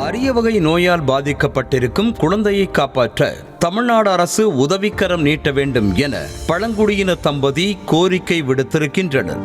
அரிய வகை நோயால் பாதிக்கப்பட்டிருக்கும் குழந்தையை காப்பாற்ற தமிழ்நாடு அரசு உதவிக்கரம் நீட்ட வேண்டும் என பழங்குடியின தம்பதி கோரிக்கை விடுத்திருக்கின்றனர்.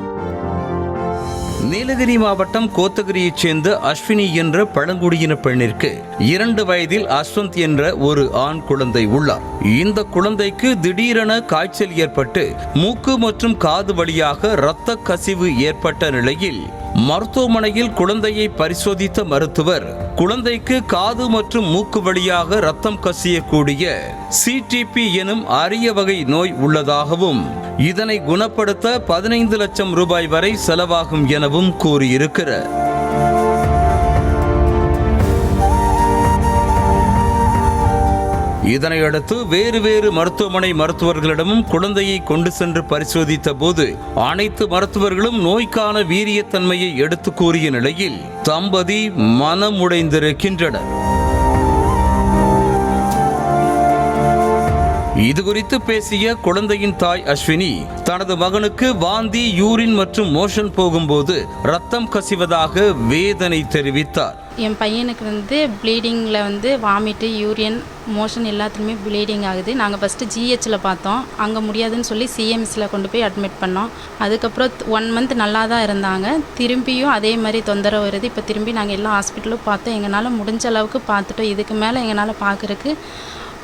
நீலகிரி மாவட்டம் கோத்தகிரியைச் சேர்ந்த அஸ்வினி என்ற பழங்குடியின பெண்ணிற்கு 2 வயதில் அஸ்வந்த் என்ற ஒரு ஆண் குழந்தை உள்ளார். இந்த குழந்தைக்கு திடீரென காய்ச்சல் ஏற்பட்டு மூக்கு மற்றும் காது வழியாக இரத்த கசிவு ஏற்பட்ட நிலையில் மருத்துவமனையில் குழந்தையை பரிசோதித்த மருத்துவர் குழந்தைக்கு காது மற்றும் மூக்கு வழியாக இரத்தம் கசியக்கூடிய சிடிபி எனும் அரிய வகை நோய் உள்ளதாகவும் இதனை குணப்படுத்த 15 லட்சம் ரூபாய் வரை செலவாகும் எனவும் கூறியிருக்கிறார். இதனையடுத்து வேறு மருத்துவமனை மருத்துவர்களிடமும் குழந்தையை கொண்டு சென்று பரிசோதித்த போது அனைத்து மருத்துவர்களும் நோய்க்கான வீரியத்தன்மையை எடுத்து கூறிய நிலையில் தம்பதி மனமுடைந்திருக்கின்றனர். இதுகுறித்து பேசிய குழந்தையின் தாய் அஸ்வினி தனது மகனுக்கு வாந்தி, யூரின் மற்றும் மோஷன் போகும்போது ரத்தம் கசிவதாக வேதனை தெரிவித்தார். என் பையனுக்கு ப்ளீடிங்கில் வாமிட்டு, யூரியன், மோஷன் எல்லாத்துலேயுமே ப்ளீடிங் ஆகுது. நாங்கள் ஃபஸ்ட்டு ஜிஹெச்சில் பார்த்தோம். அங்கே முடியாதுன்னு சொல்லி சிஎம்சியில் கொண்டு போய் அட்மிட் பண்ணோம். அதுக்கப்புறம் 1 மந்த் நல்லா தான் இருந்தாங்க. திரும்பியும் அதே மாதிரி தொந்தரவு வருது. இப்போ திரும்பி நாங்கள் எல்லா ஹாஸ்பிட்டலும் பார்த்தோம். எங்களால் முடிஞ்ச அளவுக்கு பார்த்துட்டோம். இதுக்கு மேலே எங்களால் பார்க்குறதுக்கு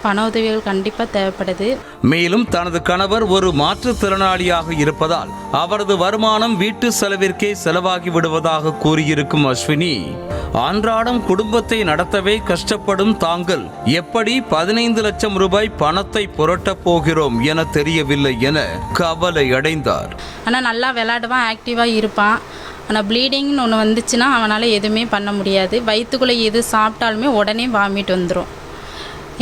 பண உதவிகள் கண்டிப்பாக தேவைப்படுது. மேலும் தனது கணவர் ஒரு மாற்றுத்திறனாளியாக இருப்பதால் அவரது வருமானம் வீட்டு செலவிற்கே செலவாகி விடுவதாக கூறியிருக்கும் அஸ்வினி, அன்றாடம் குடும்பத்தை நடத்தவே கஷ்டப்படும் தாங்கள் எப்படி 15 லட்சம் ரூபாய் பணத்தை புரட்டப் போகிறோம் என தெரியவில்லை என கவலை அடைந்தார். ஆனால் நல்லா விளையாடுவான், ஆக்டிவாக இருப்பான். ஆனால் ப்ளீடிங்னு ஒன்று வந்துச்சுன்னா அவனால் எதுவுமே பண்ண முடியாது. வயிற்றுக்குள்ளே எது சாப்பிட்டாலுமே உடனே வாமிட் வந்துடும்.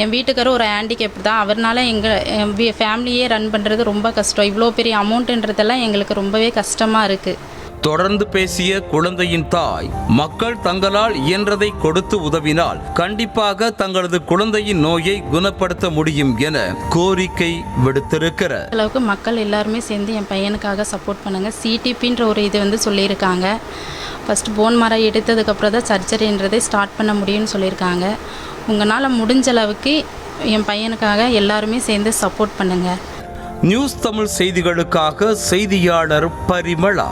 என் வீட்டுக்காரர் ஒரு ஹேண்டிகேப் தான். அவர்னால எங்கள் ஃபேமிலியே ரன் பண்ணுறது ரொம்ப கஷ்டம். இவ்வளோ பெரிய அமௌண்ட்டுன்றதெல்லாம் எங்களுக்கு ரொம்பவே கஷ்டமாக இருக்குது. தொடர்ந்து பேசிய குழந்தையின் தாய், மக்கள் தங்களால் இயன்றதை கொடுத்து உதவினால் கண்டிப்பாக தங்களது குழந்தையின் நோயை குணப்படுத்த முடியும் என கோரிக்கை விடுத்திருக்கிறார். அளவுக்கு மக்கள் எல்லாருமே சேர்ந்து என் பையனுக்காக சப்போர்ட் பண்ணுங்க. சிடிபின்ற ஒரு இது சொல்லியிருக்காங்க. ஃபஸ்ட்டு போன் மரம் எடுத்ததுக்கப்புறம் தான் சர்ஜரின்றதை ஸ்டார்ட் பண்ண முடியும்னு சொல்லியிருக்காங்க. உங்களால் முடிஞ்ச அளவுக்கு என் பையனுக்காக எல்லாருமே சேர்ந்து சப்போர்ட் பண்ணுங்கள். நியூஸ் தமிழ் செய்திகளுக்காக செய்தியாளர் பரிமளா.